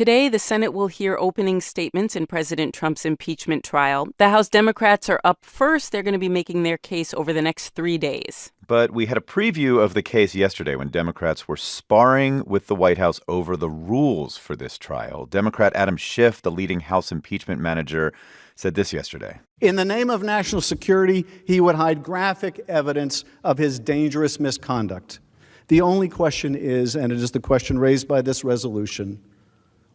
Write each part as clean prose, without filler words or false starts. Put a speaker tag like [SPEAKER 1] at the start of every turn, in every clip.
[SPEAKER 1] Today, the Senate will hear opening statements in President Trump's impeachment trial. The House Democrats are up first. They're going to be making their case over the next 3 days.
[SPEAKER 2] But we had a preview of the case yesterday when Democrats were sparring with the White House over the rules for this trial. Democrat Adam Schiff, the leading House impeachment manager, said this yesterday.
[SPEAKER 3] In the name of national security, he would hide graphic evidence of his dangerous misconduct. The only question is, and it is the question raised by this resolution,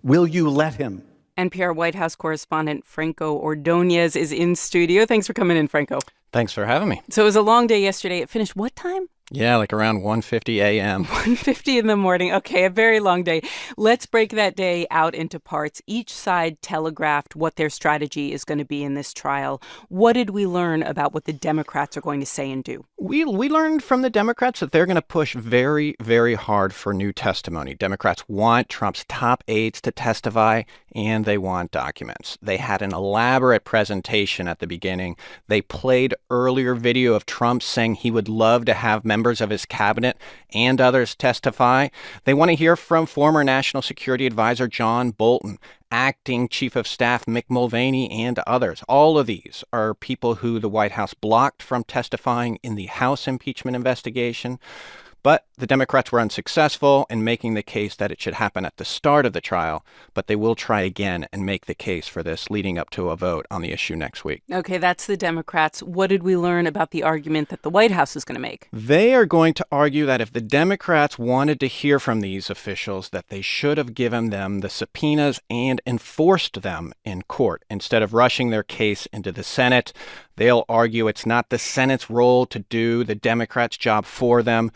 [SPEAKER 3] will you let him?
[SPEAKER 1] NPR White House correspondent Franco Ordonez is in studio. Thanks for coming in, Franco.
[SPEAKER 4] Thanks for having me.
[SPEAKER 1] So it was a long day yesterday. It finished what time?
[SPEAKER 4] Yeah, like around 1:50 a.m.
[SPEAKER 1] 1:50 in the morning. Okay, a very long day. Let's break that day out into parts. Each side telegraphed what their strategy is going to be in this trial. What did we learn about what the Democrats are going to say and do?
[SPEAKER 4] We learned from the Democrats that they're going to push very, very hard for new testimony. Democrats want Trump's top aides to testify, and they want documents. They had an elaborate presentation at the beginning. They played earlier video of Trump saying he would love to have members of his cabinet and others testify. They want to hear from former National Security Advisor John Bolton, acting Chief of Staff Mick Mulvaney, and others. All of these are people who the White House blocked from testifying in the House impeachment investigation. But the Democrats were unsuccessful in making the case that it should happen at the start of the trial, but they will try again and make the case for this leading up to a vote on the issue next week.
[SPEAKER 1] Okay, that's the Democrats. What did we learn about the argument that the White House is going to make?
[SPEAKER 4] They are going to argue that if the Democrats wanted to hear from these officials, that they should have given them the subpoenas and enforced them in court instead of rushing their case into the Senate. They'll argue it's not the Senate's role to do the Democrats' job for them.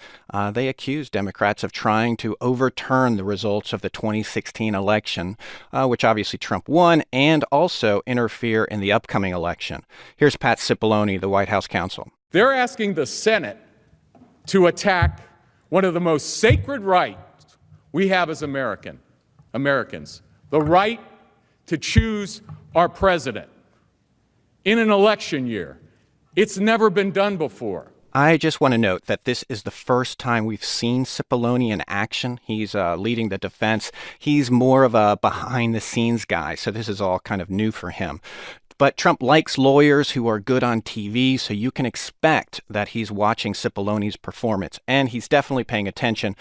[SPEAKER 4] They accuse Democrats of trying to overturn the results of the 2016 election, which obviously Trump won, and also interfere in the upcoming election. Here's Pat Cipollone, the White House counsel.
[SPEAKER 5] They're asking the Senate to attack one of the most sacred rights we have as Americans, the right to choose our president in an election year. It's never been done before.
[SPEAKER 4] I just want to note that this is the first time we've seen Cipollone in action. He's leading the defense. He's more of a behind-the-scenes guy, so this is all kind of new for him. But Trump likes lawyers who are good on TV, so you can expect that he's watching Cipollone's performance, and he's definitely paying attention.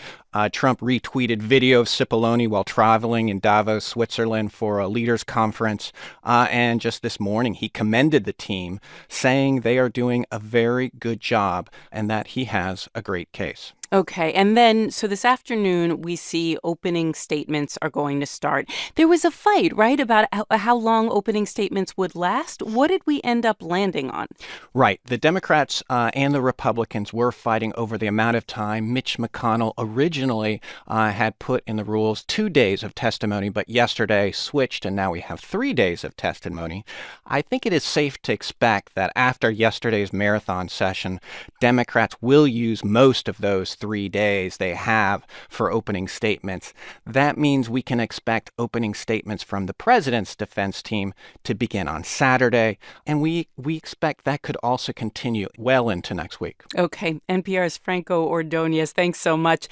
[SPEAKER 4] Trump retweeted video of Cipollone while traveling in Davos, Switzerland for a leaders conference, and just this morning he commended the team, saying they are doing a very good job and that he has a great case.
[SPEAKER 1] Okay, and then, so this afternoon, we see opening statements are going to start. There was a fight, right, about how long opening statements would last? What did we end up landing on?
[SPEAKER 4] Right. The Democrats and the Republicans were fighting over the amount of time. Mitch McConnell originally had put in the rules 2 days of testimony, but yesterday switched, and now we have 3 days of testimony. I think it is safe to expect that after yesterday's marathon session, Democrats will use most of those 3 days they have for opening statements. That means we can expect opening statements from the president's defense team to begin on Saturday, and we expect that could also continue well into next week.
[SPEAKER 1] Okay, NPR's Franco Ordonez, thanks so much.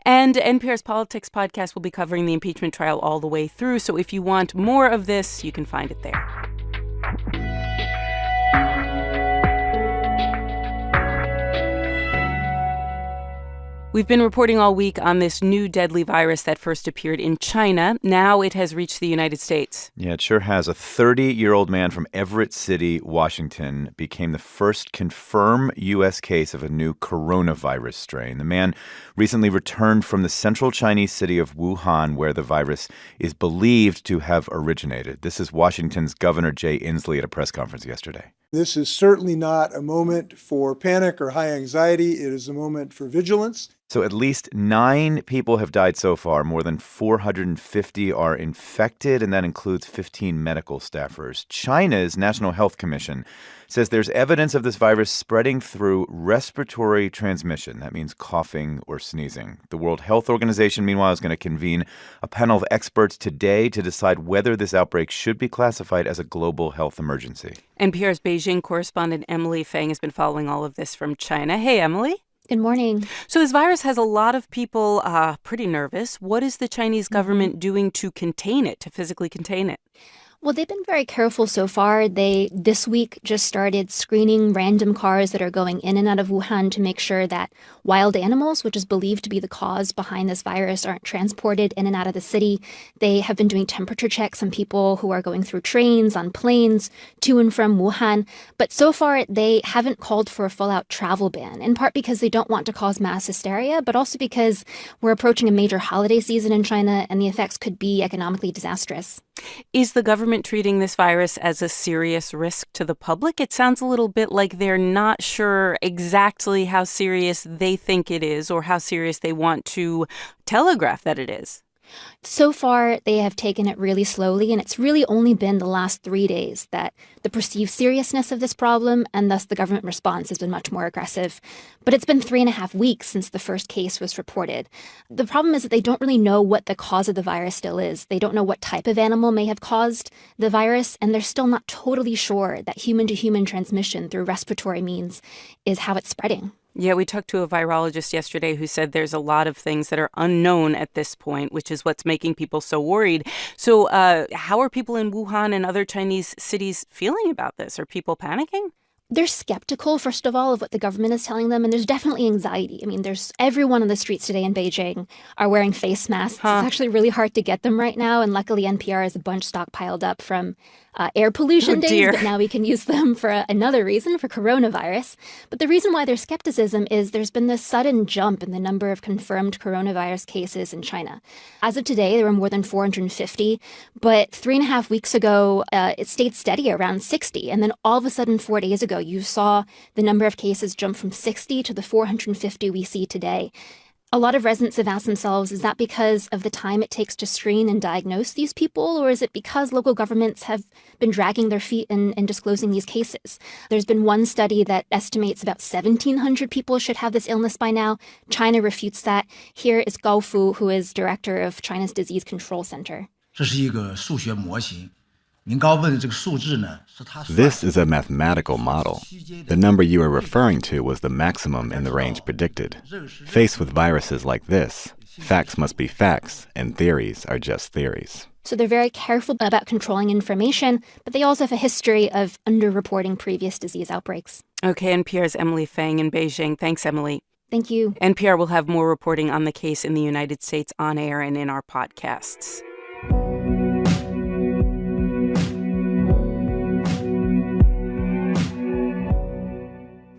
[SPEAKER 1] And NPR's Politics podcast will be covering the impeachment trial all the way through, so if you want more of this, you can find it there. We've been reporting all week on this new deadly virus that first appeared in China. Now it has reached the United States.
[SPEAKER 2] Yeah, it sure has. A 30-year-old man from Everett City, Washington, became the first confirmed U.S. case of a new coronavirus strain. The man recently returned from the central Chinese city of Wuhan, where the virus is believed to have originated. This is Washington's Governor Jay Inslee at a press conference yesterday.
[SPEAKER 6] This is certainly not a moment for panic or high anxiety. It is a moment for vigilance.
[SPEAKER 2] So at least 9 people have died so far. More than 450 are infected, and that includes 15 medical staffers. China's National Health Commission says there's evidence of this virus spreading through respiratory transmission. That means coughing or sneezing. The World Health Organization, meanwhile, is going to convene a panel of experts today to decide whether this outbreak should be classified as a global health emergency.
[SPEAKER 1] NPR's Beijing correspondent Emily Feng has been following all of this from China. Hey, Emily.
[SPEAKER 7] Good morning.
[SPEAKER 1] So this virus has a lot of people pretty nervous. What is the Chinese government doing to contain it, to physically contain it?
[SPEAKER 7] Well, they've been very careful so far. They, this week, just started screening random cars that are going in and out of Wuhan to make sure that wild animals, which is believed to be the cause behind this virus, aren't transported in and out of the city. They have been doing temperature checks on people who are going through trains, on planes, to and from Wuhan. But so far, they haven't called for a full-out travel ban, in part because they don't want to cause mass hysteria, but also because we're approaching a major holiday season in China, and the effects could be economically disastrous.
[SPEAKER 1] Is the government treating this virus as a serious risk to the public? It sounds a little bit like they're not sure exactly how serious they think it is or how serious they want to telegraph that it is.
[SPEAKER 7] So far, they have taken it really slowly, and it's really only been the last 3 days that the perceived seriousness of this problem and thus the government response has been much more aggressive. But it's been 3.5 weeks since the first case was reported. The problem is that they don't really know what the cause of the virus still is. They don't know what type of animal may have caused the virus, and they're still not totally sure that human-to-human transmission through respiratory means is how it's spreading.
[SPEAKER 1] Yeah, we talked to a virologist yesterday who said there's a lot of things that are unknown at this point, which is what's making people so worried. So how are people in Wuhan and other Chinese cities feeling about this? Are people panicking?
[SPEAKER 7] They're skeptical, first of all, of what the government is telling them, and there's definitely anxiety. I mean, there's everyone on the streets today in Beijing are wearing face masks. It's actually really hard to get them right now, and luckily NPR has a bunch stockpiled up from air pollution days, but now we can use them for another reason, for coronavirus. But the reason why there's skepticism is there's been this sudden jump in the number of confirmed coronavirus cases in China. As of today, there were more than 450, but 3.5 weeks ago, it stayed steady around 60. And then all of a sudden, 4 days ago, you saw the number of cases jump from 60 to the 450 we see today. A lot of residents have asked themselves, is that because of the time it takes to screen and diagnose these people, or is it because local governments have been dragging their feet in disclosing these cases? There's been one study that estimates about 1,700 people should have this illness by now. China refutes that. Here is Gao Fu, who is director of China's Disease Control Center.
[SPEAKER 8] This is a mathematical model. The number you are referring to was the maximum in the range predicted. Faced with viruses like this, facts must be facts, and theories are just theories.
[SPEAKER 7] So they're very careful about controlling information, but they also have a history of underreporting previous disease outbreaks.
[SPEAKER 1] Okay, NPR's Emily Fang in Beijing. Thanks, Emily.
[SPEAKER 7] Thank you.
[SPEAKER 1] NPR will have more reporting on the case in the United States on air and in our podcasts.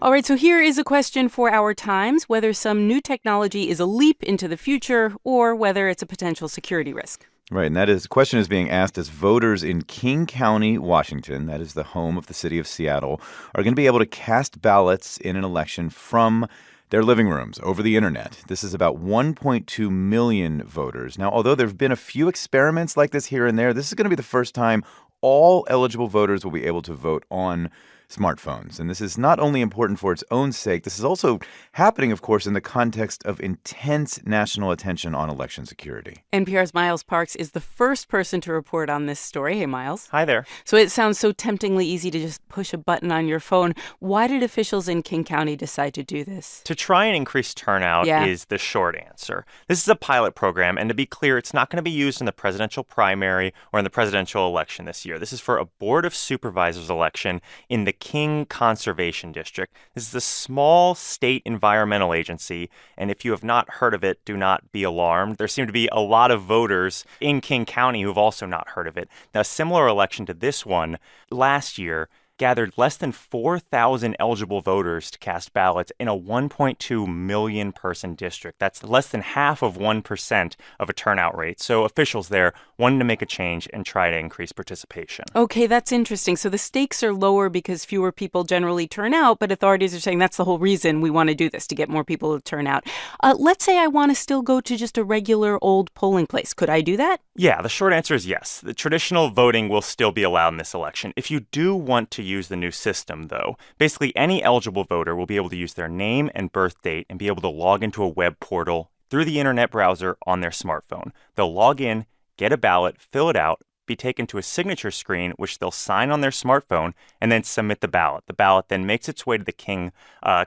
[SPEAKER 1] All right, so here is a question for our times, whether some new technology is a leap into the future or whether it's a potential security risk.
[SPEAKER 2] Right, and the question is being asked as voters in King County, Washington, that is the home of the city of Seattle, are going to be able to cast ballots in an election from their living rooms over the internet. This is about 1.2 million voters. Now, although there have been a few experiments like this here and there, this is going to be the first time all eligible voters will be able to vote on smartphones. And this is not only important for its own sake, this is also happening, of course, in the context of intense national attention on election security.
[SPEAKER 1] NPR's Miles Parks is the first person to report on this story. Hey, Miles.
[SPEAKER 9] Hi there.
[SPEAKER 1] So it sounds so temptingly easy to just push a button on your phone. Why did officials in King County decide to do this?
[SPEAKER 9] To try and increase turnout is the short answer. This is a pilot program, and to be clear, it's not going to be used in the presidential primary or in the presidential election this year. This is for a Board of Supervisors election in the King Conservation District. This is a small state environmental agency, and if you have not heard of it, do not be alarmed. There seem to be a lot of voters in King County who have also not heard of it. Now, a similar election to this one last year gathered less than 4,000 eligible voters to cast ballots in a 1.2 million person district. That's less than half of 1% of a turnout rate. So officials there wanted to make a change and try to increase participation.
[SPEAKER 1] Okay, that's interesting. So the stakes are lower because fewer people generally turn out, but authorities are saying that's the whole reason we want to do this, to get more people to turn out. Let's say I want to still go to just a regular old polling place. Could I do that?
[SPEAKER 9] Yeah, the short answer is yes. The traditional voting will still be allowed in this election. If you do want to use the new system, though, basically any eligible voter will be able to use their name and birth date and be able to log into a web portal through the internet browser on their smartphone. They'll log in, get a ballot, fill it out, be taken to a signature screen, which they'll sign on their smartphone, and then submit the ballot. The ballot then makes its way to the King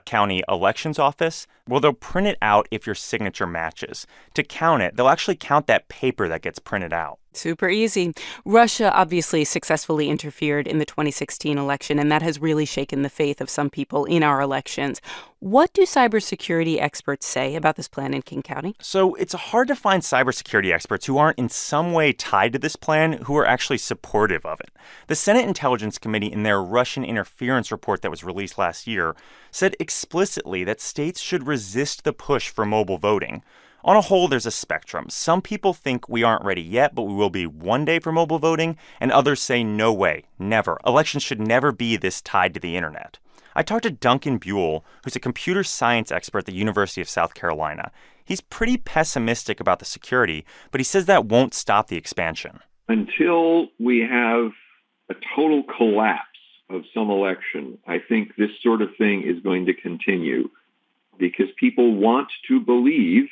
[SPEAKER 9] County Elections Office. Well, they'll print it out if your signature matches. To count it, they'll actually count that paper that gets printed out.
[SPEAKER 1] Super easy. Russia obviously successfully interfered in the 2016 election, and that has really shaken the faith of some people in our elections. What do cybersecurity experts say about this plan in King County?
[SPEAKER 9] So it's hard to find cybersecurity experts who aren't in some way tied to this plan who are actually supportive of it. The Senate Intelligence Committee, in their Russian interference report that was released last year, said explicitly that states should resist the push for mobile voting. On a whole, there's a spectrum. Some people think we aren't ready yet, but we will be one day for mobile voting, and others say no way, never. Elections should never be this tied to the internet. I talked to Duncan Buell, who's a computer science expert at the University of South Carolina. He's pretty pessimistic about the security, but he says that won't stop the expansion.
[SPEAKER 10] Until we have a total collapse of some election, I think this sort of thing is going to continue because people want to believe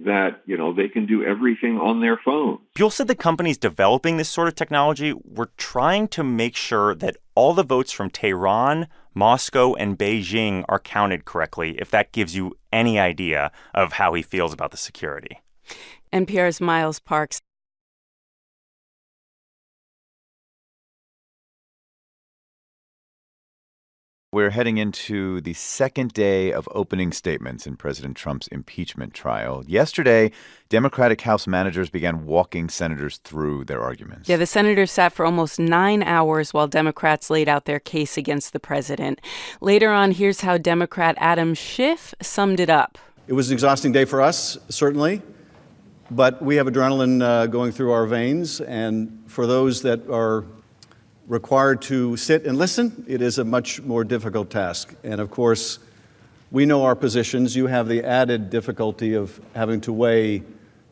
[SPEAKER 10] that, they can do everything on their phone.
[SPEAKER 9] Buell said the companies developing this sort of technology were trying to make sure that all the votes from Tehran, Moscow, and Beijing are counted correctly, if that gives you any idea of how he feels about the security.
[SPEAKER 1] NPR's Miles Parks.
[SPEAKER 2] We're heading into the second day of opening statements in President Trump's impeachment trial. Yesterday, Democratic House managers began walking senators through their arguments.
[SPEAKER 1] Yeah, the senators sat for almost 9 hours while Democrats laid out their case against the president. Later on, here's how Democrat Adam Schiff summed it up.
[SPEAKER 3] It was an exhausting day for us, certainly, but we have adrenaline going through our veins, and for those that are required to sit and listen, it is a much more difficult task. And of course, we know our positions. You have the added difficulty of having to weigh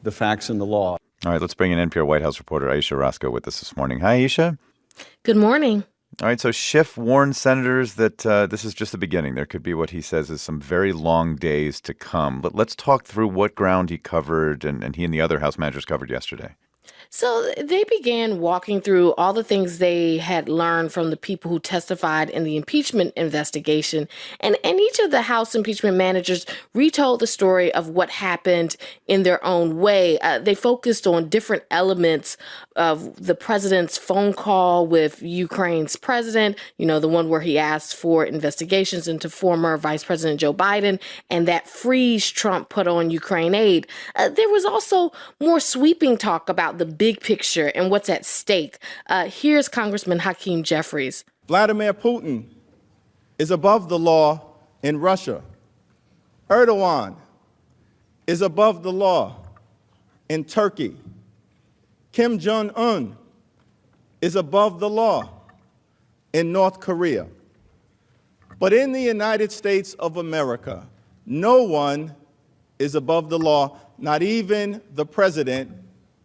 [SPEAKER 3] the facts and the law.
[SPEAKER 2] All right, let's bring in NPR White House reporter Aisha Roscoe with us this morning. Hi, Aisha.
[SPEAKER 11] Good morning.
[SPEAKER 2] All right, so Schiff warned senators that this is just the beginning. There could be what he says is some very long days to come. But let's talk through what ground he covered and he and the other House managers covered yesterday.
[SPEAKER 11] So they began walking through all the things they had learned from the people who testified in the impeachment investigation. And each of the House impeachment managers retold the story of what happened in their own way. They focused on different elements of the president's phone call with Ukraine's president, the one where he asked for investigations into former Vice President Joe Biden and that freeze Trump put on Ukraine aid. There was also more sweeping talk about the big picture and what's at stake. Here's Congressman Hakeem Jeffries.
[SPEAKER 12] Vladimir Putin is above the law in Russia. Erdogan is above the law in Turkey. Kim Jong-un is above the law in North Korea. But in the United States of America, no one is above the law, not even the president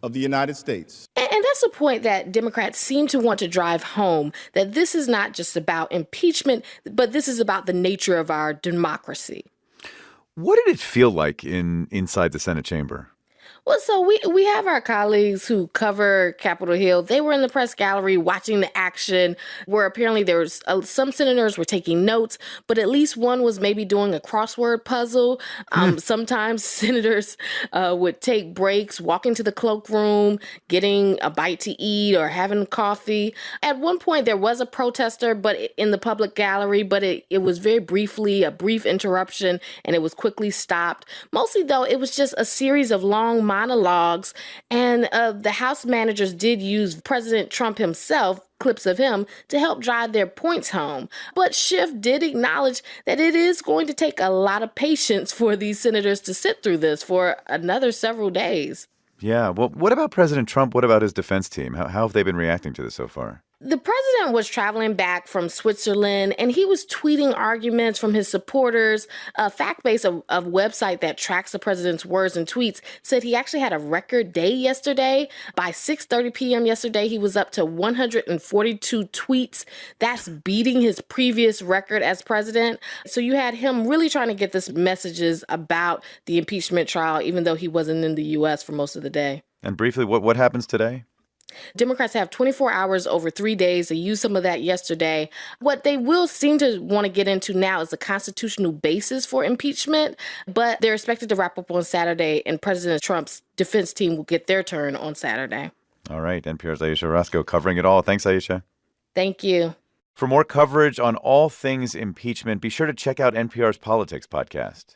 [SPEAKER 12] of the United States.
[SPEAKER 11] And that's a point that Democrats seem to want to drive home, that this is not just about impeachment, but this is about the nature of our democracy.
[SPEAKER 2] What did it feel like inside the Senate chamber?
[SPEAKER 11] Well, so we have our colleagues who cover Capitol Hill. They were in the press gallery watching the action where apparently there was some senators were taking notes, but at least one was maybe doing a crossword puzzle. Sometimes senators would take breaks, walk into the cloakroom, getting a bite to eat or having coffee. At one point, there was a protester but in the public gallery, but it was very briefly, a brief interruption, and it was quickly stopped. Mostly, though, it was just a series of long monologues, and the House managers did use President Trump himself, clips of him, to help drive their points home. But Schiff did acknowledge that it is going to take a lot of patience for these senators to sit through this for another several days.
[SPEAKER 2] Yeah, well, what about President Trump? What about his defense team? How have they been reacting to this so far?
[SPEAKER 11] The president was traveling back from Switzerland, and he was tweeting arguments from his supporters. Factbase, a website that tracks the president's words and tweets, said he actually had a record day yesterday. By 6:30 p.m. yesterday, he was up to 142 tweets. That's beating his previous record as president. So you had him really trying to get this messages about the impeachment trial, even though he wasn't in the U.S. for most of the day.
[SPEAKER 2] And briefly, what happens today?
[SPEAKER 11] Democrats have 24 hours over 3 days. They used some of that yesterday. What they will seem to want to get into now is the constitutional basis for impeachment, but they're expected to wrap up on Saturday, and President Trump's defense team will get their turn on Saturday.
[SPEAKER 2] All right, NPR's Aisha Orozco covering it all. Thanks, Aisha.
[SPEAKER 11] Thank you.
[SPEAKER 2] For more coverage on all things impeachment, be sure to check out NPR's Politics podcast.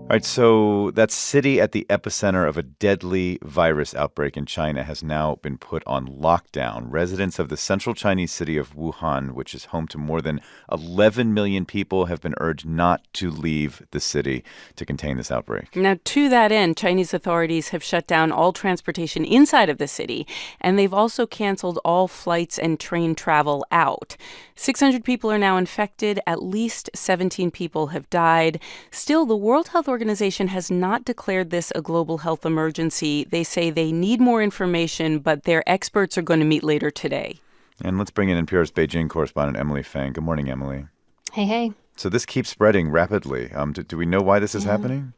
[SPEAKER 2] All right, so that city at the epicenter of a deadly virus outbreak in China has now been put on lockdown. Residents of the central Chinese city of Wuhan, which is home to more than 11 million people, have been urged not to leave the city to contain this outbreak.
[SPEAKER 1] Now, to that end, Chinese authorities have shut down all transportation inside of the city, and they've also canceled all flights and train travel out. 600 people are now infected. At least 17 people have died. Still, the World Health Organization has not declared this a global health emergency. They say they need more information, but their experts are going to meet later today.
[SPEAKER 2] And let's bring in NPR's Beijing correspondent Emily Fang. Good morning, Emily.
[SPEAKER 7] Hey.
[SPEAKER 2] So this keeps spreading rapidly. Do we know why this is happening?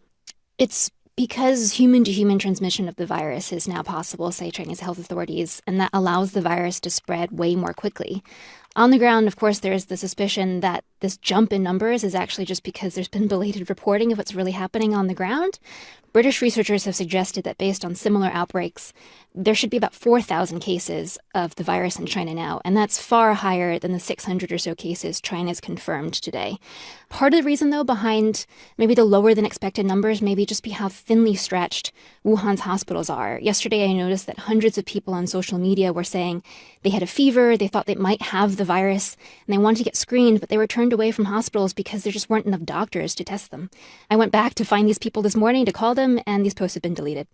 [SPEAKER 7] It's because human-to-human transmission of the virus is now possible, say Chinese health authorities, and that allows the virus to spread way more quickly. On the ground, of course, there is the suspicion that this jump in numbers is actually just because there's been belated reporting of what's really happening on the ground. British researchers have suggested that based on similar outbreaks, there should be about 4,000 cases of the virus in China now, and that's far higher than the 600 or so cases China's confirmed today. Part of the reason, though, behind maybe the lower than expected numbers may be just be how thinly stretched Wuhan's hospitals are. Yesterday, I noticed that hundreds of people on social media were saying they had a fever, they thought they might have the virus, and they wanted to get screened, but they were turned away from hospitals because there just weren't enough doctors to test them. I went back to find these people this morning to call them, and these posts have been deleted.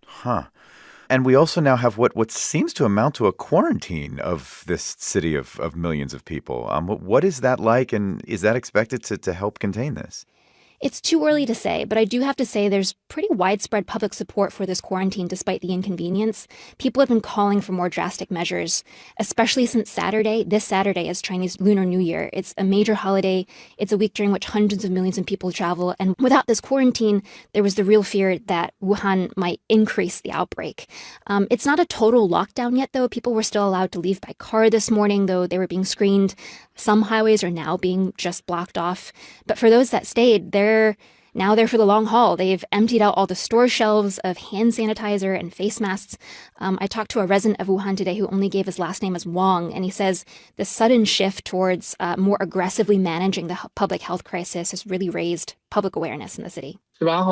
[SPEAKER 2] And we also now have what seems to amount to a quarantine of this city of millions of people. What is that like, and is that expected to help contain this?
[SPEAKER 7] It's too early to say, but I do have to say there's pretty widespread public support for this quarantine despite the inconvenience. People have been calling for more drastic measures, especially since Saturday. This Saturday is Chinese Lunar New Year. It's a major holiday. It's a week during which hundreds of millions of people travel. And without this quarantine, there was the real fear that Wuhan might increase the outbreak. It's not a total lockdown yet, though. People were still allowed to leave by car this morning, though they were being screened. Some highways are now being just blocked off. But for those that stayed, they're now there for the long haul. They've emptied out all the store shelves of hand sanitizer and face masks. I talked to a resident of Wuhan today who only gave his last name as Wang, and he says the sudden shift towards more aggressively managing the public health crisis has really raised public awareness in the city.
[SPEAKER 13] Back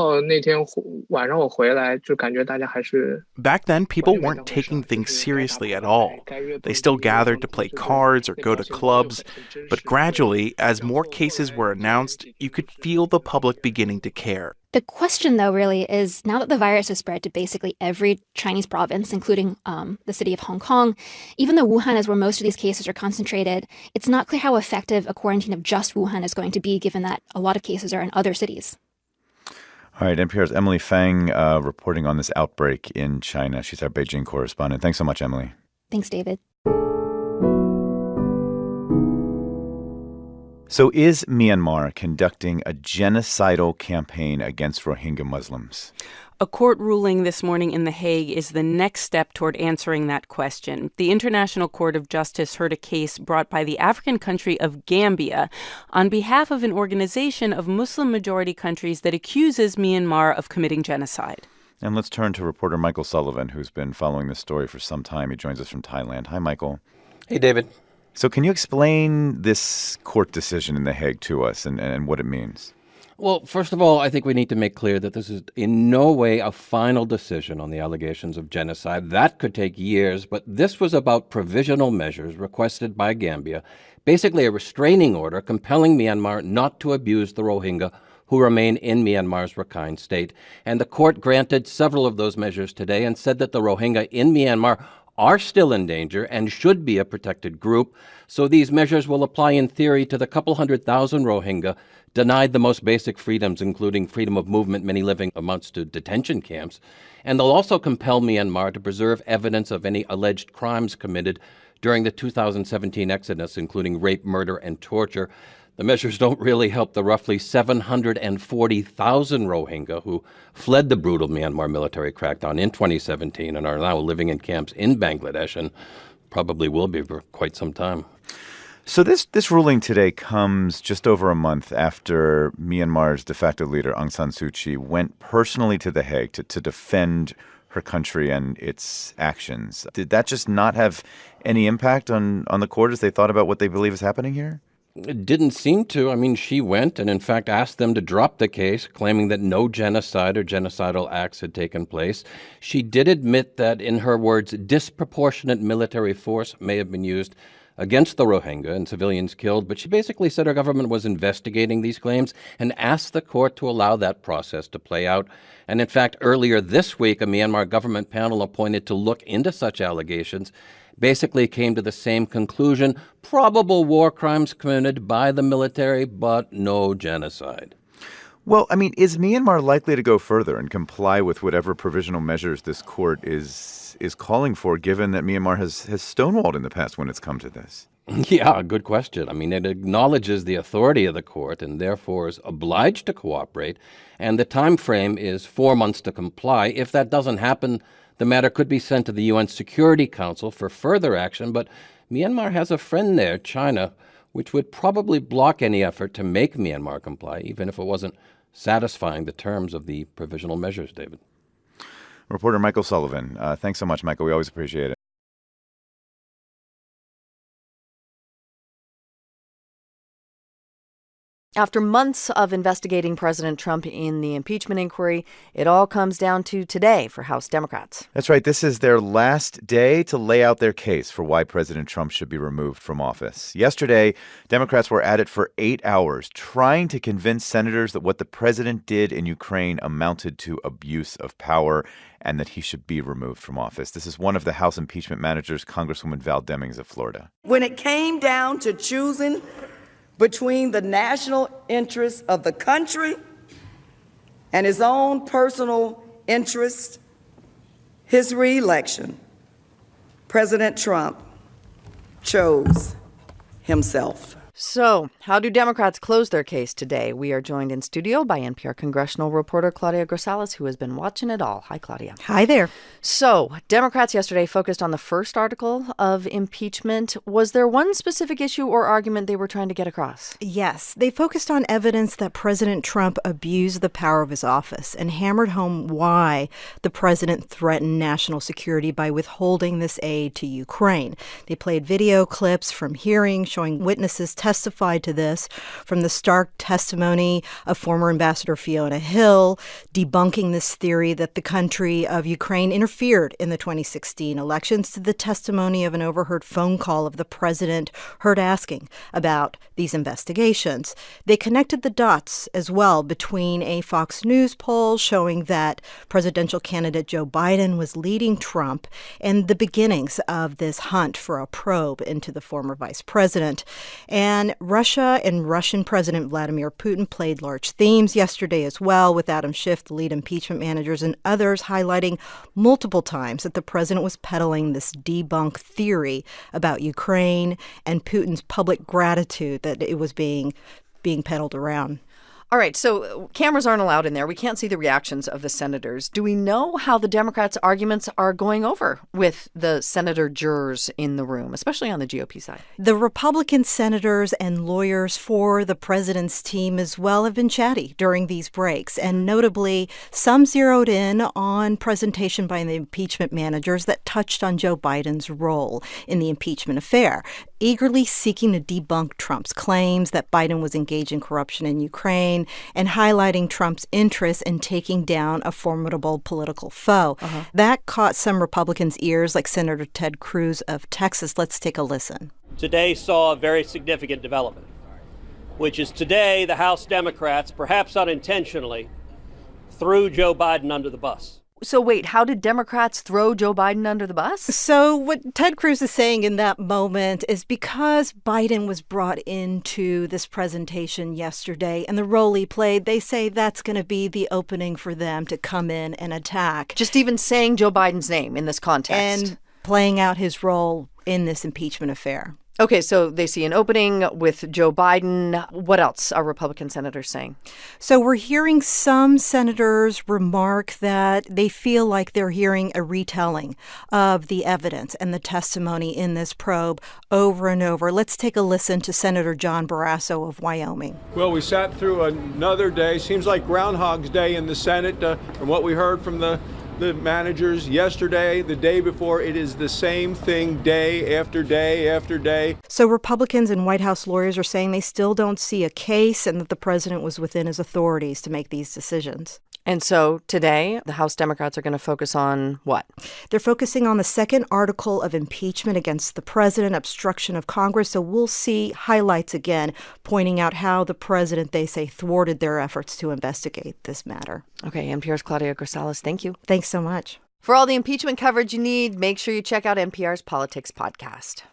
[SPEAKER 13] then, people weren't taking things seriously at all. They still gathered to play cards or go to clubs. But gradually, as more cases were announced, you could feel the public beginning to care.
[SPEAKER 7] The question, though, really is, now that the virus has spread to basically every Chinese province, including the city of Hong Kong, even though Wuhan is where most of these cases are concentrated, it's not clear how effective a quarantine of just Wuhan is going to be, given that a lot of cases are in other cities.
[SPEAKER 2] All right, NPR's Emily Fang reporting on this outbreak in China. She's our Beijing correspondent. Thanks so much, Emily.
[SPEAKER 7] Thanks, David.
[SPEAKER 2] So is Myanmar conducting a genocidal campaign against Rohingya Muslims?
[SPEAKER 1] A court ruling this morning in The Hague is the next step toward answering that question. The International Court of Justice heard a case brought by the African country of Gambia on behalf of an organization of Muslim-majority countries that accuses Myanmar of committing genocide.
[SPEAKER 2] And let's turn to reporter Michael Sullivan, who's been following this story for some time. He joins us from Thailand. Hi, Michael.
[SPEAKER 14] Hey, David.
[SPEAKER 2] So can you explain this court decision in The Hague to us and what it means?
[SPEAKER 14] Well, first of all, I think we need to make clear that this is in no way a final decision on the allegations of genocide. That could take years, but this was about provisional measures requested by Gambia, basically a restraining order compelling Myanmar not to abuse the Rohingya who remain in Myanmar's Rakhine state. And the court granted several of those measures today and said that the Rohingya in Myanmar are still in danger and should be a protected group. So these measures will apply in theory to the couple 100,000 Rohingya denied the most basic freedoms, including freedom of movement, many living amongst detention camps. And they'll also compel Myanmar to preserve evidence of any alleged crimes committed during the 2017 exodus, including rape, murder, and torture. The measures don't really help the roughly 740,000 Rohingya who fled the brutal Myanmar military crackdown in 2017 and are now living in camps in Bangladesh and probably will be for quite some time.
[SPEAKER 2] So this ruling today comes just over a month after Myanmar's de facto leader Aung San Suu Kyi went personally to The Hague to defend her country and its actions. Did that just not have any impact on the court as they thought about what they believe is happening here?
[SPEAKER 14] It didn't seem to. I mean, she went and, in fact, asked them to drop the case, claiming that no genocide or genocidal acts had taken place. She did admit that, in her words, disproportionate military force may have been used against the Rohingya and civilians killed, but she basically said her government was investigating these claims and asked the court to allow that process to play out. And in fact, earlier this week, a Myanmar government panel appointed to look into such allegations basically came to the same conclusion: probable war crimes committed by the military, but no genocide.
[SPEAKER 2] Well, I mean, is Myanmar likely to go further and comply with whatever provisional measures this court is calling for, given that Myanmar has stonewalled in the past when it's come to this?
[SPEAKER 14] Yeah, good question. I mean, it acknowledges the authority of the court and therefore is obliged to cooperate. And the time frame is 4 months to comply. If that doesn't happen, the matter could be sent to the UN Security Council for further action. But Myanmar has a friend there, China, which would probably block any effort to make Myanmar comply, even if it wasn't satisfying the terms of the provisional measures, David.
[SPEAKER 2] Reporter Michael Sullivan. Thanks so much, Michael. We always appreciate it.
[SPEAKER 15] After months of investigating President Trump in the impeachment inquiry, it all comes down to today for House Democrats.
[SPEAKER 2] That's right. This is their last day to lay out their case for why President Trump should be removed from office. Yesterday, Democrats were at it for 8 hours, trying to convince senators that what the president did in Ukraine amounted to abuse of power and that he should be removed from office. This is one of the House impeachment managers, Congresswoman Val Demings of Florida.
[SPEAKER 16] When it came down to choosing between the national interests of the country and his own personal interest, his reelection, President Trump chose himself.
[SPEAKER 15] So, how do Democrats close their case today? We are joined in studio by NPR congressional reporter Claudia Grisales, who has been watching it all. Hi, Claudia.
[SPEAKER 17] Hi there.
[SPEAKER 15] So, Democrats yesterday focused on the first article of impeachment. Was there one specific issue or argument they were trying to get across?
[SPEAKER 17] Yes, they focused on evidence that President Trump abused the power of his office and hammered home why the president threatened national security by withholding this aid to Ukraine. They played video clips from hearings showing witnesses testified to this, from the stark testimony of former Ambassador Fiona Hill, debunking this theory that the country of Ukraine interfered in the 2016 elections, to the testimony of an overheard phone call of the president heard asking about these investigations. They connected the dots as well between a Fox News poll showing that presidential candidate Joe Biden was leading Trump and the beginnings of this hunt for a probe into the former vice president. And Russia and Russian President Vladimir Putin played large themes yesterday as well, with Adam Schiff, the lead impeachment managers, and others highlighting multiple times that the president was peddling this debunked theory about Ukraine and Putin's public gratitude that it was being peddled around.
[SPEAKER 15] All right, so cameras aren't allowed in there. We can't see the reactions of the senators. Do we know how the Democrats' arguments are going over with the senator jurors in the room, especially on the GOP side?
[SPEAKER 17] The Republican senators and lawyers for the president's team as well have been chatty during these breaks. And notably, some zeroed in on presentation by the impeachment managers that touched on Joe Biden's role in the impeachment affair, eagerly seeking to debunk Trump's claims that Biden was engaged in corruption in Ukraine and highlighting Trump's interest in taking down a formidable political foe. That caught some Republicans' ears, like Senator Ted Cruz of Texas. Let's take a listen.
[SPEAKER 18] Today saw a very significant development, which is today the House Democrats, perhaps unintentionally, threw Joe Biden under the bus.
[SPEAKER 15] So wait, how did Democrats throw Joe Biden under the bus?
[SPEAKER 17] So what Ted Cruz is saying in that moment is because Biden was brought into this presentation yesterday and the role he played, they say that's going to be the opening for them to come in and attack.
[SPEAKER 15] Just even saying Joe Biden's name in this context.
[SPEAKER 17] And playing out his role in this impeachment affair.
[SPEAKER 15] Okay, so they see an opening with Joe Biden. What else are Republican senators saying?
[SPEAKER 17] So we're hearing some senators remark that they feel like they're hearing a retelling of the evidence and the testimony in this probe over and over. Let's take a listen to Senator John Barrasso of Wyoming.
[SPEAKER 19] Well, we sat through another day. Seems like Groundhog's Day in the Senate. From what we heard from the managers yesterday, the day before, it is the same thing day after day after day.
[SPEAKER 17] So Republicans and White House lawyers are saying they still don't see a case and that the president was within his authorities to make these decisions.
[SPEAKER 15] And so today, the House Democrats are going to focus on what?
[SPEAKER 17] They're focusing on the second article of impeachment against the president, obstruction of Congress. So we'll see highlights again, pointing out how the president, they say, thwarted their efforts to investigate this matter.
[SPEAKER 15] Okay, NPR's Claudia Grisales, thank you.
[SPEAKER 17] Thanks so much.
[SPEAKER 15] For all the impeachment coverage you need, make sure you check out NPR's Politics Podcast.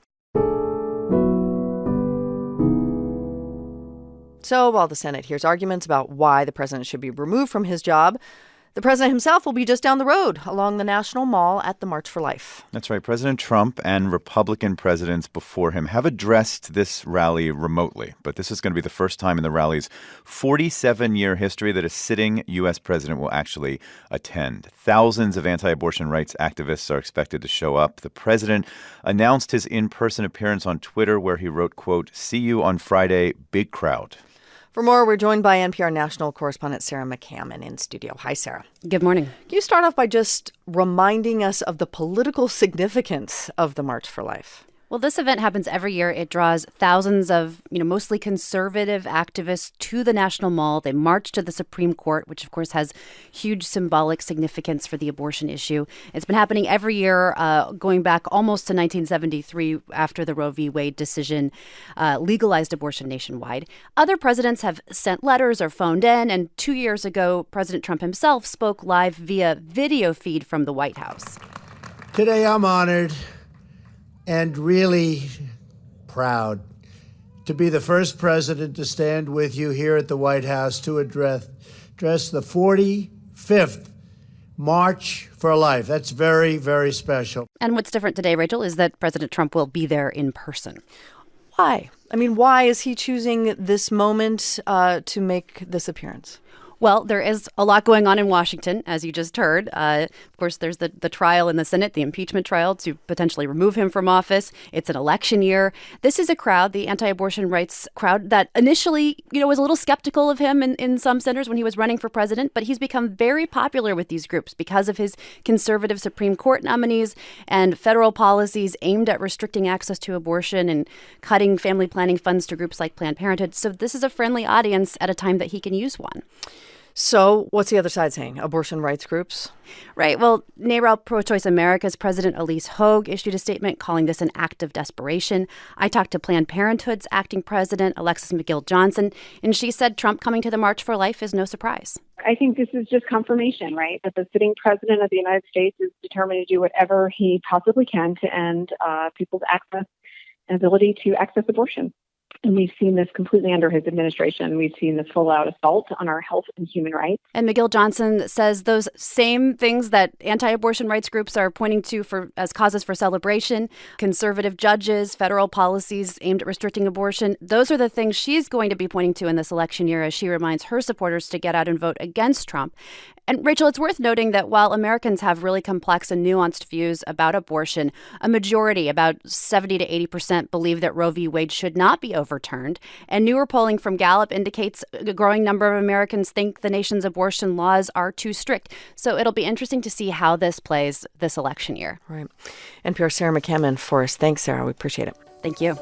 [SPEAKER 15] So while the Senate hears arguments about why the president should be removed from his job, the president himself will be just down the road along the National Mall at the March for Life.
[SPEAKER 2] That's right. President Trump and Republican presidents before him have addressed this rally remotely. But this is going to be the first time in the rally's 47-year history that a sitting U.S. president will actually attend. Thousands of anti-abortion rights activists are expected to show up. The president announced his in-person appearance on Twitter where he wrote, quote, "See you on Friday, big crowd."
[SPEAKER 15] For more, we're joined by NPR national correspondent Sarah McCammon in studio. Hi, Sarah.
[SPEAKER 20] Good morning.
[SPEAKER 15] Can you start off by just reminding us of the political significance of the March for Life?
[SPEAKER 20] Well, this event happens every year. It draws thousands of, mostly conservative activists to the National Mall. They march to the Supreme Court, which, of course, has huge symbolic significance for the abortion issue. It's been happening every year, going back almost to 1973 after the Roe v. Wade decision legalized abortion nationwide. Other presidents have sent letters or phoned in, and 2 years ago, President Trump himself spoke live via video feed from the White House.
[SPEAKER 21] Today, I'm honored and really proud to be the first president to stand with you here at the White House to address the 45th March for Life. That's very, very special.
[SPEAKER 20] And what's different today, Rachel, is that President Trump will be there in person.
[SPEAKER 15] Why? I mean, why is he choosing this moment to make this appearance?
[SPEAKER 20] Well, there is a lot going on in Washington, as you just heard. Of course, there's the trial in the Senate, the impeachment trial to potentially remove him from office. It's an election year. This is a crowd, the anti-abortion rights crowd, that initially, was a little skeptical of him in some centers when he was running for president. But he's become very popular with these groups because of his conservative Supreme Court nominees and federal policies aimed at restricting access to abortion and cutting family planning funds to groups like Planned Parenthood. So this is a friendly audience at a time that he can use one.
[SPEAKER 15] So what's the other side saying? Abortion rights groups?
[SPEAKER 20] Right. Well, NARAL Pro-Choice America's President Elise Hogue issued a statement calling this an act of desperation. I talked to Planned Parenthood's acting president, Alexis McGill-Johnson, and she said Trump coming to the March for Life is no surprise.
[SPEAKER 22] I think this is just confirmation, right, that the sitting president of the United States is determined to do whatever he possibly can to end people's access and ability to access abortion. And we've seen this completely under his administration. We've seen this full-out assault on our health and human rights.
[SPEAKER 20] And McGill-Johnson says those same things that anti-abortion rights groups are pointing to as causes for celebration, conservative judges, federal policies aimed at restricting abortion, those are the things she's going to be pointing to in this election year as she reminds her supporters to get out and vote against Trump. And Rachel, it's worth noting that while Americans have really complex and nuanced views about abortion, a majority, about 70 to 80%, believe that Roe v. Wade should not be overturned. And newer polling from Gallup indicates a growing number of Americans think the nation's abortion laws are too strict. So it'll be interesting to see how this plays this election year.
[SPEAKER 15] Right. NPR's Sarah McCammon for us. Thanks, Sarah. We appreciate it.
[SPEAKER 20] Thank you.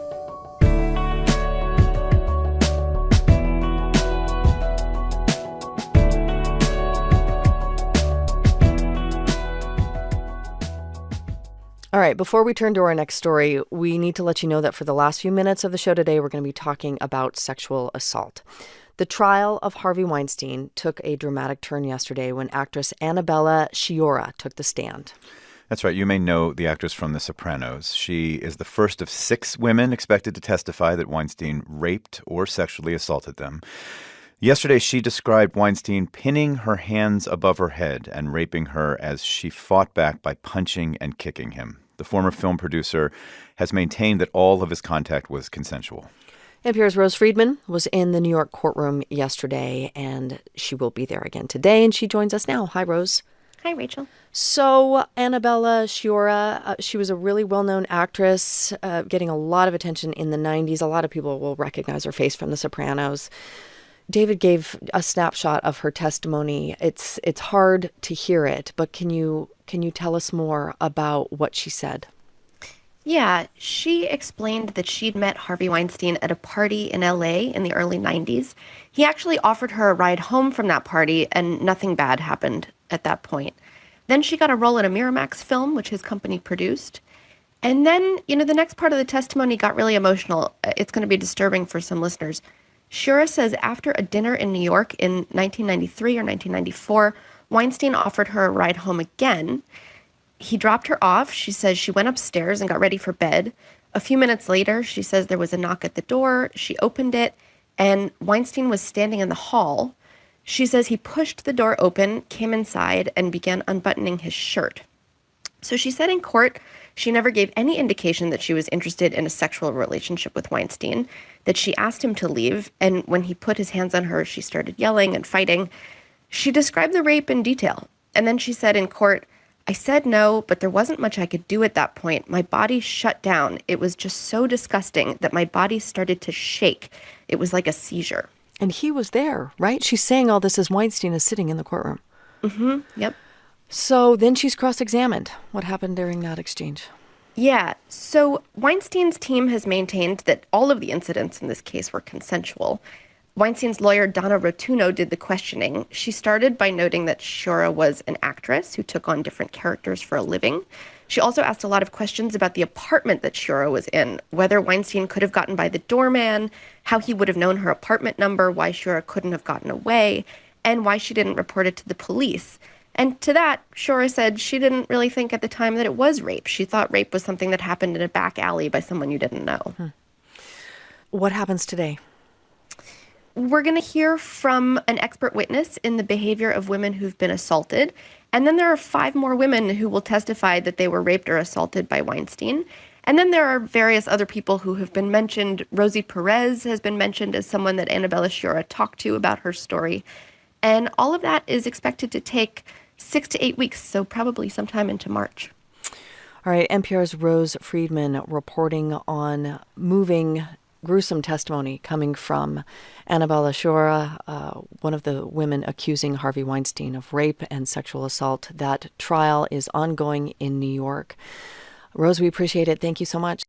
[SPEAKER 15] All right, before we turn to our next story, we need to let you know that for the last few minutes of the show today, we're going to be talking about sexual assault. The trial of Harvey Weinstein took a dramatic turn yesterday when actress Annabella Sciorra took the stand.
[SPEAKER 2] That's right. You may know the actress from The Sopranos. She is the first of 6 women expected to testify that Weinstein raped or sexually assaulted them. Yesterday, she described Weinstein pinning her hands above her head and raping her as she fought back by punching and kicking him. The former film producer has maintained that all of his contact was consensual.
[SPEAKER 15] NPR's Rose Friedman was in the New York courtroom yesterday, and she will be there again today, and she joins us now. Hi, Rose.
[SPEAKER 4] Hi, Rachel.
[SPEAKER 15] So Annabella Sciorra, she was a really well-known actress, getting a lot of attention in the 90s. A lot of people will recognize her face from The Sopranos. David gave a snapshot of her testimony. It's hard to hear it, but can you tell us more about what she said?
[SPEAKER 4] Yeah, she explained that she'd met Harvey Weinstein at a party in LA in the early 90s. He actually offered her a ride home from that party, and nothing bad happened at that point. Then she got a role in a Miramax film, which his company produced. And then, the next part of the testimony got really emotional. It's going to be disturbing for some listeners. Sciorra says after a dinner in New York in 1993 or 1994, Weinstein offered her a ride home again. He dropped her off. She says she went upstairs and got ready for bed. A few minutes later, she says there was a knock at the door. She opened it, and Weinstein was standing in the hall. She says he pushed the door open, came inside, and began unbuttoning his shirt. So she said in court she never gave any indication that she was interested in a sexual relationship with Weinstein, that she asked him to leave, and when he put his hands on her, she started yelling and fighting. She described the rape in detail, and then she said in court, I said no, but there wasn't much I could do at that point. My body shut down. It was just so disgusting that my body started to shake. It was like a seizure.
[SPEAKER 15] And he was there, right? She's saying all this as Weinstein is sitting in the courtroom.
[SPEAKER 4] Mm-hmm. Yep.
[SPEAKER 15] So then she's cross-examined. What happened during that exchange?
[SPEAKER 4] Yeah. So Weinstein's team has maintained that all of the incidents in this case were consensual. Weinstein's lawyer, Donna Rotuno, did the questioning. She started by noting that Sciorra was an actress who took on different characters for a living. She also asked a lot of questions about the apartment that Sciorra was in, whether Weinstein could have gotten by the doorman, how he would have known her apartment number, why Sciorra couldn't have gotten away, and why she didn't report it to the police. And to that, Sciorra said she didn't really think at the time that it was rape. She thought rape was something that happened in a back alley by someone you didn't know.
[SPEAKER 15] What happens today?
[SPEAKER 4] We're going to hear from an expert witness in the behavior of women who've been assaulted. And then there are 5 more women who will testify that they were raped or assaulted by Weinstein. And then there are various other people who have been mentioned. Rosie Perez has been mentioned as someone that Annabella Sciorra talked to about her story. And all of that is expected to take 6 to 8 weeks, so probably sometime into March.
[SPEAKER 15] All right, NPR's Rose Friedman reporting on moving, gruesome testimony coming from Annabella Sciorra, one of the women accusing Harvey Weinstein of rape and sexual assault. That trial is ongoing in New York. Rose, we appreciate it. Thank you so much.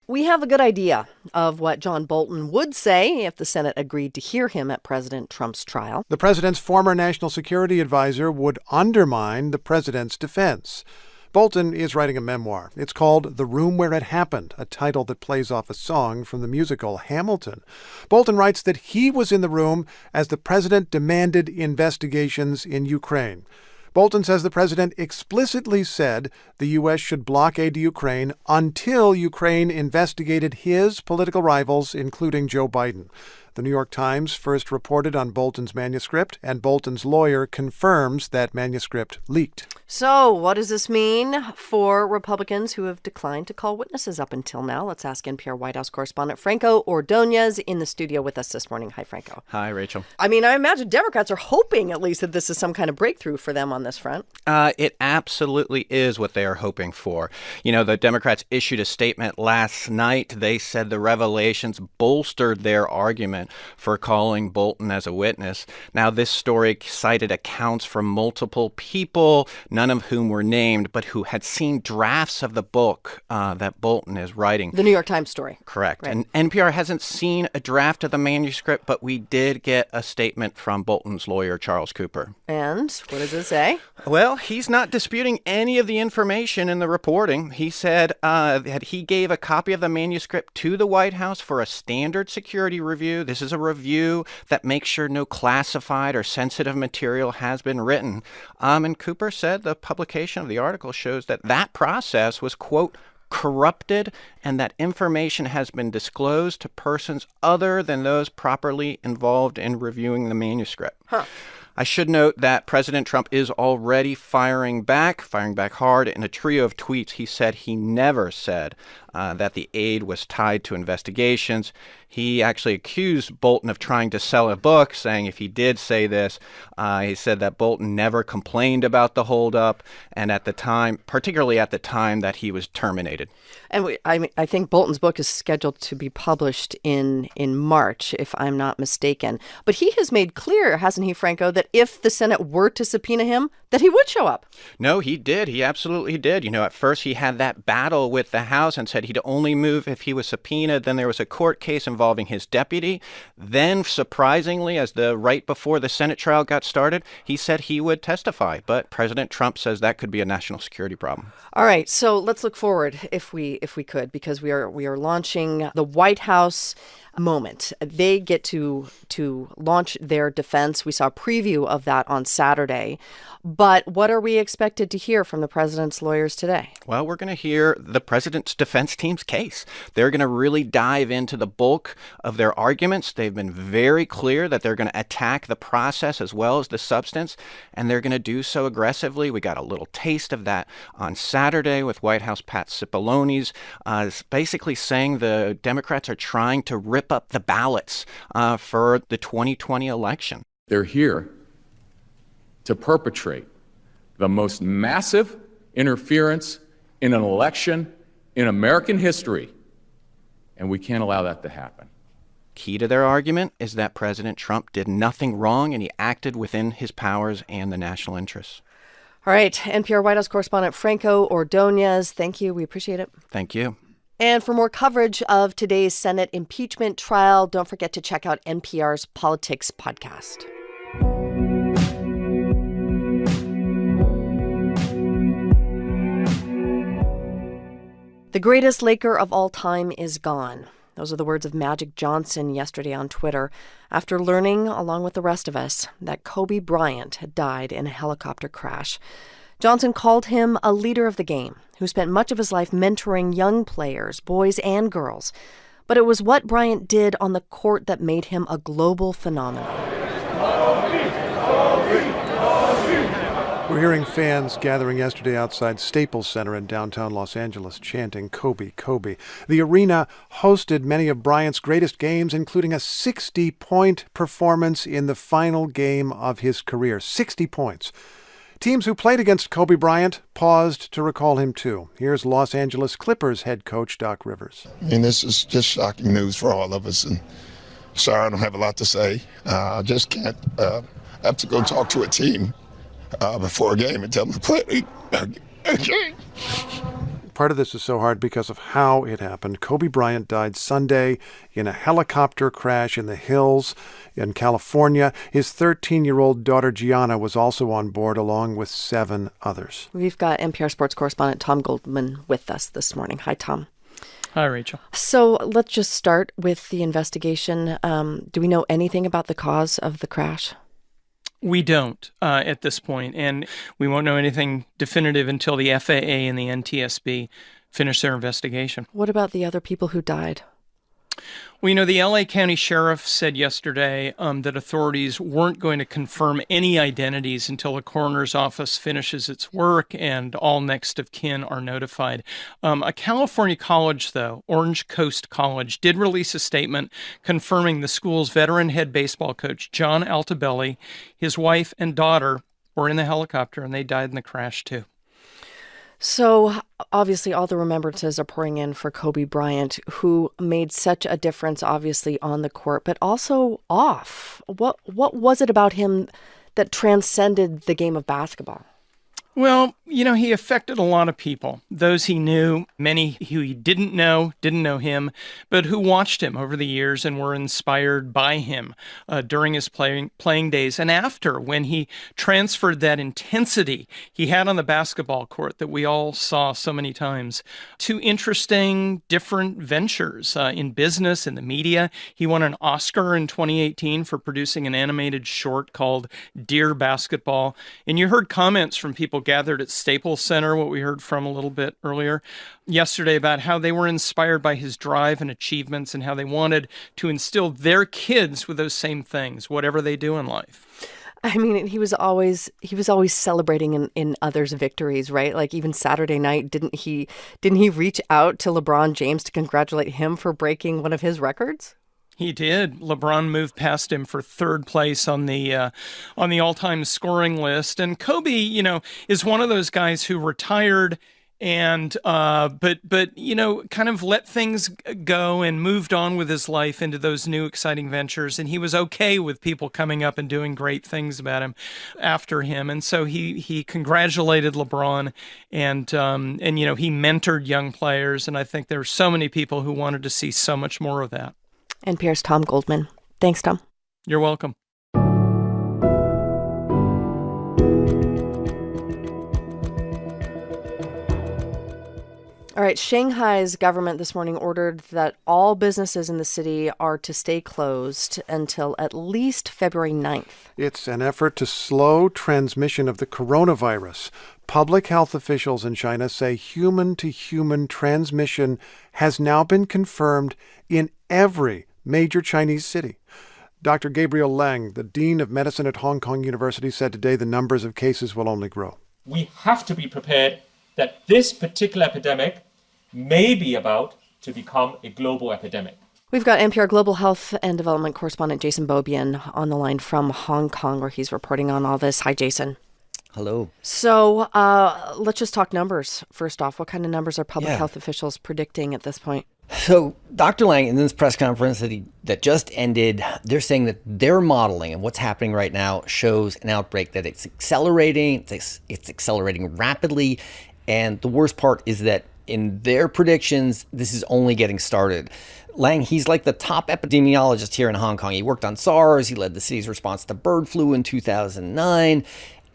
[SPEAKER 15] We have a good idea of what John Bolton would say if the Senate agreed to hear him at President Trump's trial.
[SPEAKER 5] The president's former national security advisor would undermine the president's defense. Bolton is writing a memoir. It's called The Room Where It Happened, a title that plays off a song from the musical Hamilton. Bolton writes that he was in the room as the president demanded investigations in Ukraine. Bolton says the president explicitly said the U.S. should blockade Ukraine until Ukraine investigated his political rivals, including Joe Biden. The New York Times first reported on Bolton's manuscript, and Bolton's lawyer confirms that manuscript leaked.
[SPEAKER 15] So what does this mean for Republicans who have declined to call witnesses up until now? Let's ask NPR White House correspondent Franco Ordonez in the studio with us this morning. Hi, Franco.
[SPEAKER 23] Hi, Rachel.
[SPEAKER 15] I mean, I imagine Democrats are hoping at least that this is some kind of breakthrough for them on this front.
[SPEAKER 23] It absolutely is what they are hoping for. You know, the Democrats issued a statement last night. They said the revelations bolstered their argument for calling Bolton as a witness. Now, this story cited accounts from multiple people, none of whom were named, but who had seen drafts of the book that Bolton is writing.
[SPEAKER 15] The New York Times story.
[SPEAKER 23] Correct.
[SPEAKER 15] Right.
[SPEAKER 23] And NPR hasn't seen a draft of the manuscript, but we did get a statement from Bolton's lawyer, Charles Cooper.
[SPEAKER 15] And what does it say?
[SPEAKER 23] Well, he's not disputing any of the information in the reporting. He said that he gave a copy of the manuscript to the White House for a standard security review. This is a review that makes sure no classified or sensitive material has been written. And Cooper said the publication of the article shows that that process was, quote, corrupted, and that information has been disclosed to persons other than those properly involved in reviewing the manuscript. I should note that President Trump is already firing back hard. In a trio of tweets, he said he never said that the aid was tied to investigations. He actually accused Bolton of trying to sell a book, saying if he did say this, he said that Bolton never complained about the holdup, and at the time, particularly at the time that he was terminated.
[SPEAKER 15] And I think Bolton's book is scheduled to be published in March, if I'm not mistaken. But he has made clear, hasn't he, Franco, that if the Senate were to subpoena him, that he would show up.
[SPEAKER 23] No, he did. He absolutely did. You know, at first he had that battle with the House and said he'd only move if he was subpoenaed. Then there was a court case involving his deputy. Then, surprisingly, right before the Senate trial got started, he said he would testify. But President Trump says that could be a national security problem.
[SPEAKER 15] All right, so let's look forward if we could, because we are launching the White House moment. They get to launch their defense. We saw a preview of that on Saturday. But what are we expected to hear from the president's lawyers today?
[SPEAKER 23] Well, we're going to hear the president's defense team's case. They're going to really dive into the bulk of their arguments. They've been very clear that they're going to attack the process as well as the substance, and they're going to do so aggressively. We got a little taste of that on Saturday with White House Pat Cipolloni's basically saying the Democrats are trying to rip up the ballots for the 2020 election.
[SPEAKER 6] They're here to perpetrate the most massive interference in an election in American history, and we can't allow that to happen.
[SPEAKER 23] Key to their argument is that President Trump did nothing wrong and he acted within his powers and the national interests.
[SPEAKER 15] All right, NPR White House correspondent Franco Ordonez, thank you. We appreciate it.
[SPEAKER 23] Thank you.
[SPEAKER 15] And for more coverage of today's Senate impeachment trial, don't forget to check out NPR's Politics podcast. The greatest Laker of all time is gone. Those are the words of Magic Johnson yesterday on Twitter after learning, along with the rest of us, that Kobe Bryant had died in a helicopter crash. Johnson called him a leader of the game who spent much of his life mentoring young players, boys and girls. But it was what Bryant did on the court that made him a global phenomenon.
[SPEAKER 5] We're hearing fans gathering yesterday outside Staples Center in downtown Los Angeles chanting Kobe, Kobe. The arena hosted many of Bryant's greatest games, including a 60-point performance in the final game of his career. 60 points. Teams who played against Kobe Bryant paused to recall him too. Here's Los Angeles Clippers head coach Doc Rivers.
[SPEAKER 8] I mean, this is just shocking news for all of us. And sorry, I don't have a lot to say. I just can't. I have to go talk to a team before a game and tell them to play again.
[SPEAKER 5] Part of this is so hard because of how it happened. Kobe Bryant died Sunday in a helicopter crash in the hills in California. His 13-year-old daughter Gianna was also on board, along with 7 others.
[SPEAKER 15] We've got NPR sports correspondent Tom Goldman with us this morning. Hi, Tom.
[SPEAKER 10] Hi, Rachel.
[SPEAKER 15] So let's just start with the investigation. Do we know anything about the cause of the crash?
[SPEAKER 10] We don't at this point, and we won't know anything definitive until the FAA and the NTSB finish their investigation.
[SPEAKER 15] What about the other people who died?
[SPEAKER 10] Well, the LA County Sheriff said yesterday that authorities weren't going to confirm any identities until the coroner's office finishes its work and all next of kin are notified. A California college, though, Orange Coast College, did release a statement confirming the school's veteran head baseball coach, John Altobelli, his wife and daughter were in the helicopter and they died in the crash, too.
[SPEAKER 15] So obviously all the remembrances are pouring in for Kobe Bryant, who made such a difference, obviously, on the court, but also off. What was it about him that transcended the game of basketball?
[SPEAKER 10] Well, he affected a lot of people. Those he knew, many who he didn't know him, but who watched him over the years and were inspired by him during his playing days and after, when he transferred that intensity he had on the basketball court that we all saw so many times to interesting, different ventures in business and the media. He won an Oscar in 2018 for producing an animated short called Dear Basketball. And you heard comments from people gathered at Staples Center, what we heard from a little bit earlier yesterday, about how they were inspired by his drive and achievements and how they wanted to instill their kids with those same things, whatever they do in life.
[SPEAKER 15] I mean, he was always celebrating in others' victories, right? Like even Saturday night, didn't he reach out to LeBron James to congratulate him for breaking one of his records?
[SPEAKER 10] He did. LeBron moved past him for third place on the all-time scoring list. And Kobe, is one of those guys who retired and but kind of let things go and moved on with his life into those new exciting ventures. And he was okay with people coming up and doing great things about him after him. And so he congratulated LeBron and he mentored young players. And I think there were so many people who wanted to see so much more of that.
[SPEAKER 15] NPR's Tom Goldman. Thanks, Tom.
[SPEAKER 10] You're welcome.
[SPEAKER 15] All right, Shanghai's government this morning ordered that all businesses in the city are to stay closed until at least February 9th.
[SPEAKER 5] It's an effort to slow transmission of the coronavirus. Public health officials in China say human-to-human transmission has now been confirmed in every major Chinese city. Dr. Gabriel Lang, the Dean of Medicine at Hong Kong University, said today the numbers of cases will only grow.
[SPEAKER 3] We have to be prepared that this particular epidemic may be about to become a global epidemic.
[SPEAKER 15] We've got NPR Global Health and Development correspondent Jason Beaubien on the line from Hong Kong, where he's reporting on all this. Hi, Jason.
[SPEAKER 9] Hello.
[SPEAKER 15] So let's just talk numbers. First off, what kind of numbers are public health officials predicting at this point?
[SPEAKER 9] So Dr. Lang, in this press conference that just ended, they're saying that their modeling and what's happening right now shows an outbreak that it's accelerating. It's accelerating rapidly. And the worst part is that in their predictions, this is only getting started. Lang, he's like the top epidemiologist here in Hong Kong. He worked on SARS. He led the city's response to bird flu in 2009.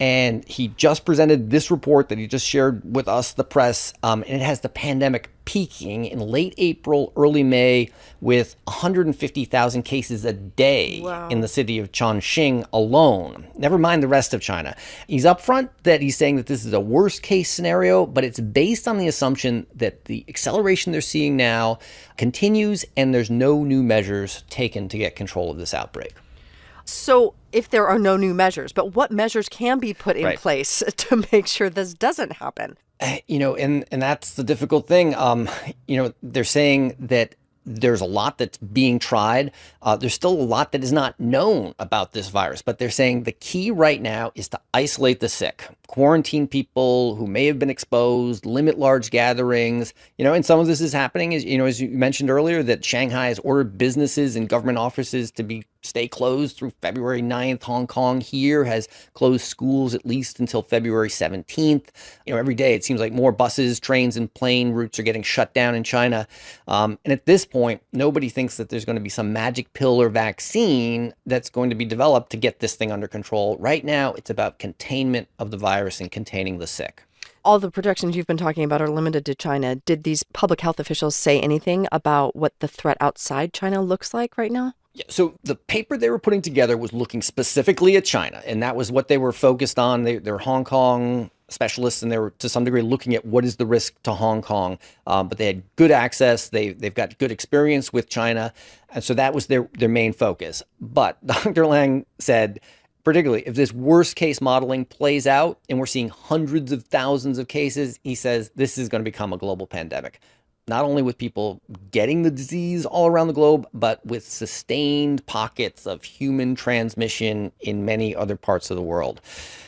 [SPEAKER 9] And he just presented this report that he just shared with us, the press, and it has the pandemic peaking in late April, early May, with 150,000 cases a day in the city of Chongqing alone. Never mind the rest of China. He's upfront that he's saying that this is a worst case scenario, but it's based on the assumption that the acceleration they're seeing now continues and there's no new measures taken to get control of this outbreak.
[SPEAKER 15] So if there are no new measures, but what measures can be put in place to make sure this doesn't happen?
[SPEAKER 9] And that's the difficult thing. They're saying that there's a lot that's being tried. There's still a lot that is not known about this virus, but they're saying the key right now is to isolate the sick, quarantine people who may have been exposed, limit large gatherings, and some of this is happening, as you mentioned earlier, that Shanghai has ordered businesses and government offices to stay closed through February 9th. Hong Kong here has closed schools at least until February 17th. Every day it seems like more buses, trains, and plane routes are getting shut down in China. And at this point, nobody thinks that there's going to be some magic pill or vaccine that's going to be developed to get this thing under control. Right now, it's about containment of the virus and containing the sick.
[SPEAKER 15] All the projections you've been talking about are limited to China. Did these public health officials say anything about what the threat outside China looks like right now?
[SPEAKER 9] Yeah, so the paper they were putting together was looking specifically at China, and that was what they were focused on. They're Hong Kong specialists, and they were to some degree looking at what is the risk to Hong Kong. But they had good access. They've got good experience with China, and so that was their main focus. But Dr. Lang said, particularly if this worst case modeling plays out and we're seeing hundreds of thousands of cases, he says this is going to become a global pandemic. Not only with people getting the disease all around the globe, but with sustained pockets of human transmission in many other parts of the world.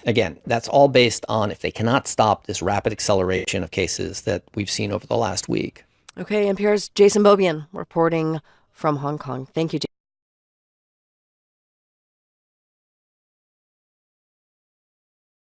[SPEAKER 9] Again, that's all based on if they cannot stop this rapid acceleration of cases that we've seen over the last week.
[SPEAKER 15] Okay, NPR's Jason Beaubien reporting from Hong Kong. Thank you, Jason.